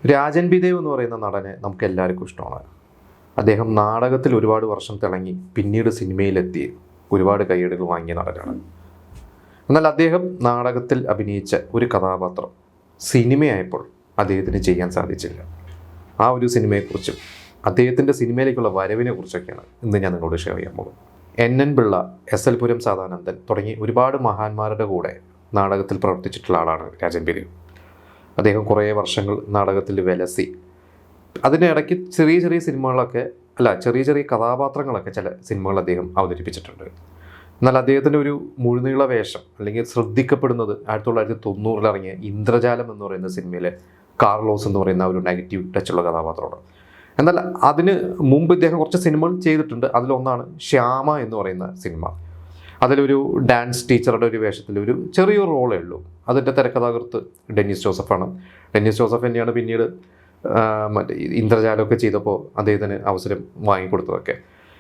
Rajan B Dev എന്ന് പറയുന്ന നടനെ നമുക്ക് എല്ലാവർക്കും ഇഷ്ടമാണ്. അദ്ദേഹം നാടകത്തിൽ ഒരുപാട് വർഷം തിളങ്ങി പിന്നീട് സിനിമയിലെത്തി ഒരുപാട് കയ്യടികൾ വാങ്ങിയ നടനാണ്. എന്നാൽ അദ്ദേഹം നാടകത്തിൽ അഭിനയിച്ച ഒരു കഥാപാത്രം സിനിമയായപ്പോൾ അദ്ദേഹത്തിന് ചെയ്യാൻ സാധിച്ചില്ല. ആ ഒരു സിനിമയെക്കുറിച്ചും അദ്ദേഹത്തിൻ്റെ സിനിമയിലേക്കുള്ള വരവിനെ കുറിച്ചൊക്കെയാണ് ഇന്ന് ഞാൻ നിങ്ങളോട് ഷെയർ ചെയ്യാൻ പോകുന്നത്. NN പിള്ള, SL പുരം സദാനന്ദൻ തുടങ്ങി ഒരുപാട് മഹാന്മാരുടെ കൂടെ നാടകത്തിൽ പ്രവർത്തിച്ചിട്ടുള്ള ആളാണ് രാജൻ ബി ദേവ്. അദ്ദേഹം കുറേ വർഷങ്ങൾ നാടകത്തിൽ വിലസി. അതിനിടയ്ക്ക് ചെറിയ ചെറിയ സിനിമകളൊക്കെ ചെറിയ ചെറിയ കഥാപാത്രങ്ങളൊക്കെ ചില സിനിമകൾ അദ്ദേഹം അവതരിപ്പിച്ചിട്ടുണ്ട്. എന്നാൽ അദ്ദേഹത്തിൻ്റെ ഒരു മുഴുനീള വേഷം അല്ലെങ്കിൽ ശ്രദ്ധിക്കപ്പെടുന്നത് 1990 ഇറങ്ങിയ ഇന്ദ്രജാലം എന്ന് പറയുന്ന സിനിമയിലെ കാർലോസ് എന്ന് പറയുന്ന ഒരു നെഗറ്റീവ് ടച്ചുള്ള കഥാപാത്രമാണ്. എന്നാൽ അതിന് മുമ്പ് ഇദ്ദേഹം കുറച്ച് സിനിമകൾ ചെയ്തിട്ടുണ്ട്. അതിലൊന്നാണ് ശ്യാമ എന്ന് പറയുന്ന സിനിമ. അതിലൊരു ഡാൻസ് ടീച്ചറുടെ ഒരു വേഷത്തിൽ ഒരു ചെറിയൊരു റോളേ ഉള്ളൂ. അതിൻ്റെ തിരക്കഥാകൃത്ത് ഡെന്നിസ് ജോസഫാണ്. ഡെന്നിസ് ജോസഫ് തന്നെയാണ് പിന്നീട് മറ്റേ ഇന്ദ്രജാലമൊക്കെ ചെയ്തപ്പോൾ അദ്ദേഹത്തിന് അവസരം വാങ്ങിക്കൊടുത്തതൊക്കെ.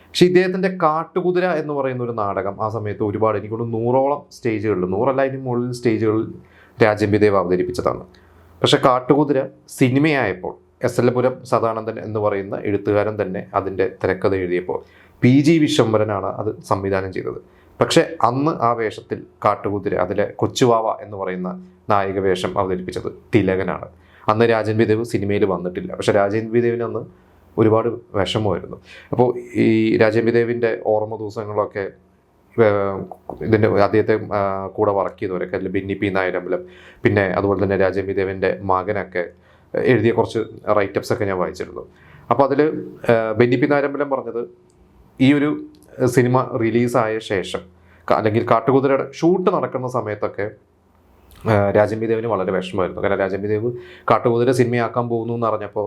പക്ഷേ ഇദ്ദേഹത്തിൻ്റെ കാട്ടുകുതിര എന്ന് പറയുന്ന ഒരു നാടകം ആ സമയത്ത് ഒരുപാട്, എനിക്കൊന്ന് 100ഓളം സ്റ്റേജുകളിൽ, 100 അതിന് മുകളിൽ സ്റ്റേജുകളിൽ രാജൻ ബി ദേവ് അവതരിപ്പിച്ചതാണ്. പക്ഷേ കാട്ടുകുതിര സിനിമയായപ്പോൾ SL പുരം സദാനന്ദൻ എന്ന് പറയുന്ന എഴുത്തുകാരൻ തന്നെ അതിൻ്റെ തിരക്കഥ എഴുതിയപ്പോൾ PG വിശ്വംഭരനാണ് അത് സംവിധാനം ചെയ്തത്. പക്ഷേ അന്ന് ആ വേഷത്തിൽ കാട്ടുകുതിര, അതിലെ കൊച്ചുവാവ എന്ന് പറയുന്ന നായിക വേഷം അവതരിപ്പിച്ചത് തിലകനാണ്. അന്ന് രാജൻ ബി ദേവ് സിനിമയിൽ വന്നിട്ടില്ല. പക്ഷേ രാജൻ ബി ദേവിന് അന്ന് ഒരുപാട് വിഷമമായിരുന്നു. അപ്പോൾ ഈ രാജൻ ബി ദേവിൻ്റെ ഓർമ്മ ദിവസങ്ങളൊക്കെ ഇതിൻ്റെ അദ്ദേഹത്തെ കൂടെ വർക്ക് ചെയ്തവരൊക്കെ അതിൽ ബെന്നി P നായരമ്പലം, പിന്നെ അതുപോലെ തന്നെ രാജൻ ബി ദേവിൻ്റെ മകനൊക്കെ എഴുതിയ കുറച്ച് റൈറ്റപ്സ് ഒക്കെ ഞാൻ വായിച്ചിരുന്നു. അപ്പോൾ അതിൽ ബെന്നി P നായരമ്പലം പറഞ്ഞത്, ഈ ഒരു സിനിമ റിലീസായ ശേഷം അല്ലെങ്കിൽ കാട്ടുകുതിരയുടെ ഷൂട്ട് നടക്കുന്ന സമയത്തൊക്കെ രാജൻ ബി ദേവിന് വളരെ വിഷമമായിരുന്നു. കാരണം രാജൻ ബി ദേവ് കാട്ടുകുതിര സിനിമയാക്കാൻ പോകുന്നു എന്ന് അറിഞ്ഞപ്പോൾ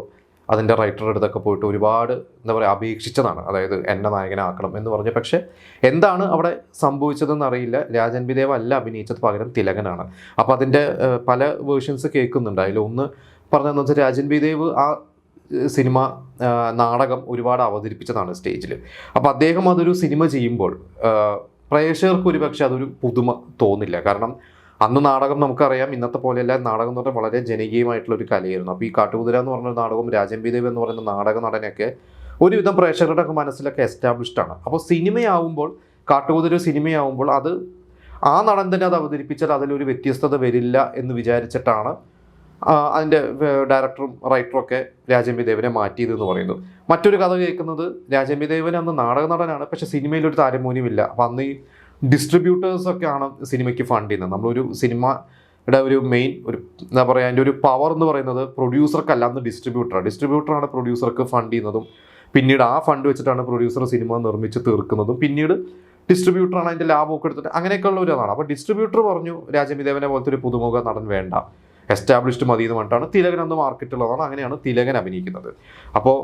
അതിൻ്റെ റൈറ്ററുടെ അടുത്തൊക്കെ പോയിട്ട് ഒരുപാട് അപേക്ഷിച്ചതാണ്. അതായത് എന്നെ നായകനാക്കണം എന്ന് പറഞ്ഞു. പക്ഷേ എന്താണ് അവിടെ സംഭവിച്ചതെന്ന് അറിയില്ല. രാജൻ ബി ദേവ് അല്ല അഭിനയിച്ചത്, പകരം തിലകനാണ്. അപ്പോൾ അതിൻ്റെ പല വേർഷൻസ് കേൾക്കുന്നുണ്ട്. അതിലൊന്ന് പറഞ്ഞതെന്ന് വെച്ചാൽ രാജൻ ബി ദേവ് ആ സിനിമ നാടകം ഒരുപാട് അവതരിപ്പിച്ചതാണ് സ്റ്റേജിൽ. അപ്പോൾ അദ്ദേഹം അതൊരു സിനിമ ചെയ്യുമ്പോൾ പ്രേക്ഷകർക്ക് ഒരുപക്ഷെ അതൊരു പുതുമ തോന്നില്ല. കാരണം അന്ന് നാടകം നമുക്കറിയാം, ഇന്നത്തെ പോലെയല്ല. നാടകം എന്ന് പറഞ്ഞാൽ വളരെ ജനകീയമായിട്ടുള്ള ഒരു കലയായിരുന്നു. അപ്പോൾ ഈ കാട്ടുകുതിര എന്ന് പറഞ്ഞ നാടകവും രാജൻ ബി ദേവ് എന്ന് പറയുന്ന നാടക നടനൊക്കെ ഒരുവിധം പ്രേക്ഷകരുടെ ഒക്കെ മനസ്സിലൊക്കെ എസ്റ്റാബ്ലിഷ്ഡ് ആണ്. അപ്പോൾ സിനിമയാവുമ്പോൾ, കാട്ടുകുതിര സിനിമയാവുമ്പോൾ അത് ആ നടൻ തന്നെ അത് അവതരിപ്പിച്ചാൽ അതിലൊരു വ്യത്യസ്തത വരില്ല എന്ന് വിചാരിച്ചിട്ടാണ് അതിൻ്റെ ഡയറക്ടറും റൈറ്ററും ഒക്കെ രാജൻ ബി ദേവിനെ മാറ്റിയതെന്ന് പറയുന്നു. മറ്റൊരു കഥ കേൾക്കുന്നത്, രാജൻ ബി ദേവൻ അന്ന് നാടക നടനാണ്, പക്ഷേ സിനിമയിലൊരു താരമൂല്യമില്ല. അപ്പം അന്ന് ഈ ഡിസ്ട്രിബ്യൂട്ടേഴ്സൊക്കെയാണ് സിനിമയ്ക്ക് ഫണ്ട് ചെയ്യുന്നത്. നമ്മളൊരു സിനിമയുടെ ഒരു മെയിൻ ഒരു എന്താ പറയുക, അതിൻ്റെ ഒരു പവർ എന്ന് പറയുന്നത് പ്രൊഡ്യൂസർക്കല്ല, അന്ന് ഡിസ്ട്രിബ്യൂട്ടറാണ് പ്രൊഡ്യൂസർക്ക് ഫണ്ട് ചെയ്യുന്നതും പിന്നീട് ആ ഫണ്ട് വെച്ചിട്ടാണ് പ്രൊഡ്യൂസർ സിനിമ നിർമ്മിച്ച് തീർക്കുന്നതും പിന്നീട് ഡിസ്ട്രിബ്യൂട്ടറാണ് അതിൻ്റെ ലാഭമൊക്കെ എടുത്തിട്ട് അങ്ങനെയൊക്കെയുള്ള ഒരു അതാണ്. അപ്പോൾ ഡിസ്ട്രിബ്യൂട്ടർ പറഞ്ഞു രാജൻ ബി ദേവനെ പോലത്തെ ഒരു പുതുമുഖ നടൻ വേണ്ട, എസ്റ്റാബ്ലിഷ്ഡ് മതി എന്ന് പറഞ്ഞിട്ടാണ് തിലകൻ അന്ന് മാർക്കറ്റുള്ളതാണ്. അങ്ങനെയാണ് തിലകൻ അഭിനയിക്കുന്നത്. അപ്പോൾ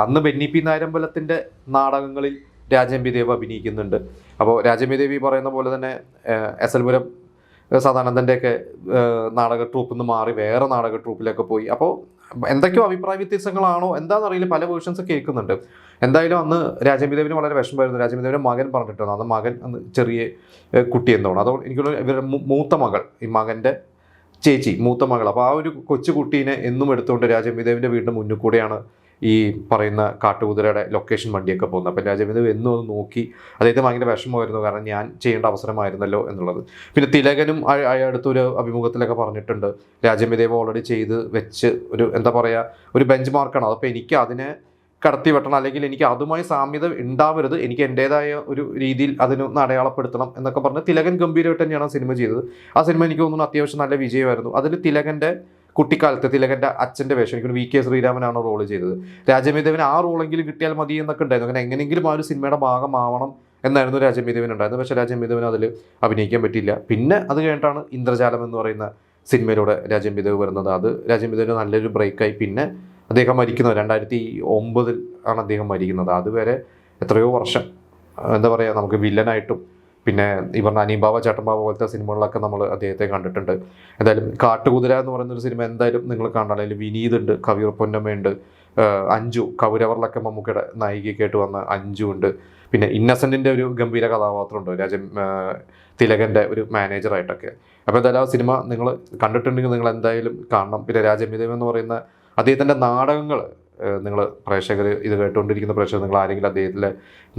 അന്ന് ബെന്നി P നായരമ്പലത്തിൻ്റെ നാടകങ്ങളിൽ രാജൻ ബി ദേവ് അഭിനയിക്കുന്നുണ്ട്. അപ്പോൾ രാജൻ ബി ദേവ് പറയുന്ന പോലെ തന്നെ SL പുരം സദാനന്ദൻ്റെയൊക്കെ നാടക ട്രൂപ്പിൽ നിന്ന് മാറി വേറെ നാടക ട്രൂപ്പിലൊക്കെ പോയി. അപ്പോൾ എന്തൊക്കെയോ അഭിപ്രായ വ്യത്യാസങ്ങളാണോ എന്താണെന്നറിയില്ല, പല വേർഷൻസ് കേൾക്കുന്നുണ്ട്. എന്തായാലും അന്ന് രാജൻ ബി ദേവിന് വളരെ വിഷമമായിരുന്നു. രാജൻ ബി ദേവിൻ്റെ മകൻ പറഞ്ഞിട്ടുണ്ട്, അന്ന് മകൻ അന്ന് ചെറിയ കുട്ടി എന്തോണം, അതുകൊണ്ട് എനിക്കുള്ള ഇവരുടെ മൂത്ത മകൾ, ഈ മകൻ്റെ ചേച്ചി മൂത്ത മകൾ. അപ്പോൾ ആ ഒരു കൊച്ചു കുട്ടീനെ എന്നും എടുത്തുകൊണ്ട് രാജൻ ബി ദേവിൻ്റെ വീടിന് മുന്നിൽ കൂടെയാണ് ഈ പറയുന്ന കാട്ടുകുതിരയുടെ ലൊക്കേഷൻ വണ്ടിയൊക്കെ പോകുന്നത്. അപ്പം രാജൻ ബി ദേവ് എന്നും ഒന്ന് നോക്കി അദ്ദേഹത്തിന് ഭയങ്കര വിഷമമായിരുന്നു. കാരണം ഞാൻ ചെയ്യേണ്ട അവസരമായിരുന്നല്ലോ എന്നുള്ളത്. പിന്നെ തിലകനും അടുത്തൊരു അഭിമുഖത്തിലൊക്കെ പറഞ്ഞിട്ടുണ്ട്, രാജൻ ബി ദേവ് ഓൾറെഡി ചെയ്ത് വെച്ച് ഒരു എന്താ പറയുക, ഒരു ബെഞ്ച് മാർക്കാണ്. അതപ്പോൾ എനിക്ക് അതിനെ കടത്തി വെട്ടണം, അല്ലെങ്കിൽ എനിക്ക് അതുമായി സാമ്യത ഉണ്ടാവരുത്, എനിക്ക് എൻ്റേതായ ഒരു രീതിയിൽ അതിനൊന്ന് അടയാളപ്പെടുത്തണം എന്നൊക്കെ പറഞ്ഞ് തിലകൻ ഗംഭീരമായിട്ട് തന്നെയാണ് ആ സിനിമ ചെയ്തത്. ആ സിനിമ എനിക്ക് തോന്നുന്നു അത്യാവശ്യം നല്ല വിജയമായിരുന്നു. അതിൽ തിലകൻ്റെ കുട്ടിക്കാലത്ത് തിലകൻ്റെ അച്ഛൻ്റെ വേഷം, എനിക്ക് VK ശ്രീരാമനാണ് റോള് ചെയ്തത്. രാജൻ ബി ദേവിന് ആ റോളെങ്കിലും കിട്ടിയാൽ മതി എന്നൊക്കെ ഉണ്ടായിരുന്നു. അങ്ങനെ എങ്ങനെയെങ്കിലും ആ ഒരു സിനിമയുടെ ഭാഗമാവണം എന്നായിരുന്നു രാജൻ ബി ദേവിന് ഉണ്ടായിരുന്നത്. പക്ഷേ രാജൻ ബി ദേവിന് അതിൽ അഭിനയിക്കാൻ പറ്റിയില്ല. പിന്നെ അത് കഴിഞ്ഞിട്ടാണ് ഇന്ദ്രജാലം എന്ന് പറയുന്ന സിനിമയിലൂടെ രാജൻ ബി ദേവ് വരുന്നത്. അത് രാജൻ ബി ദേവിന് നല്ലൊരു ബ്രേക്കായി. പിന്നെ അദ്ദേഹം മരിക്കുന്നത് 2009 ആണ് അദ്ദേഹം മരിക്കുന്നത്. അതുവരെ എത്രയോ വർഷം എന്താ പറയുക, നമുക്ക് വില്ലനായിട്ടും പിന്നെ ഈ പറഞ്ഞ അനീബാബ ചേട്ടൻബാബ പോലത്തെ സിനിമകളിലൊക്കെ നമ്മൾ അദ്ദേഹത്തെ കണ്ടിട്ടുണ്ട്. എന്തായാലും കാട്ടുകുതിര എന്ന് പറയുന്നൊരു സിനിമ എന്തായാലും നിങ്ങൾ കാണണം. അതിൽ വിനീത് ഉണ്ട്, കവിയൂർ പൊന്നമ്മയുണ്ട്, അഞ്ജു, കൗരവറിലൊക്കെ മമ്മൂക്കയുടെ നായികയൊക്കെ ആയിട്ട് വന്ന അഞ്ജു ഉണ്ട്. പിന്നെ ഇന്നസെൻറ്റിൻ്റെ ഒരു ഗംഭീര കഥാപാത്രമുണ്ട് രാജൻ തിലകൻ്റെ ഒരു മാനേജറായിട്ടൊക്കെ. അപ്പോൾ എന്തായാലും ആ സിനിമ നിങ്ങൾ കണ്ടിട്ടുണ്ടെങ്കിൽ നിങ്ങൾ എന്തായാലും കാണണം. പിന്നെ രാജമിദേവ് എന്ന് പറയുന്ന അദ്ദേഹത്തിൻ്റെ നാടകങ്ങൾ നിങ്ങൾ പ്രേക്ഷകർ, ഇത് കേട്ടുകൊണ്ടിരിക്കുന്ന പ്രേക്ഷകർ, നിങ്ങൾ ആരെങ്കിലും അദ്ദേഹത്തിലെ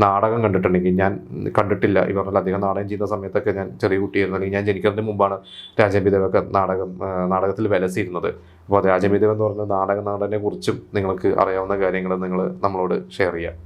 നാടകം കണ്ടിട്ടുണ്ടെങ്കിൽ, ഞാൻ കണ്ടിട്ടില്ല. ഈ പറഞ്ഞാൽ അദ്ദേഹം നാടകം ചെയ്യുന്ന സമയത്തൊക്കെ ഞാൻ ചെറിയ കുട്ടിയായിരുന്നു, അല്ലെങ്കിൽ ഞാൻ ജനിക്കുന്നതിന് മുമ്പാണ് രാജമിദേവൊക്കെ നാടകത്തിൽ വിലസിയിരുന്നത്. അപ്പോൾ രാജമിദേവ് എന്ന് പറഞ്ഞ നാടകനെ കുറിച്ചും നിങ്ങൾക്ക് അറിയാവുന്ന കാര്യങ്ങൾ നിങ്ങൾ നമ്മളോട് ഷെയർ ചെയ്യാം.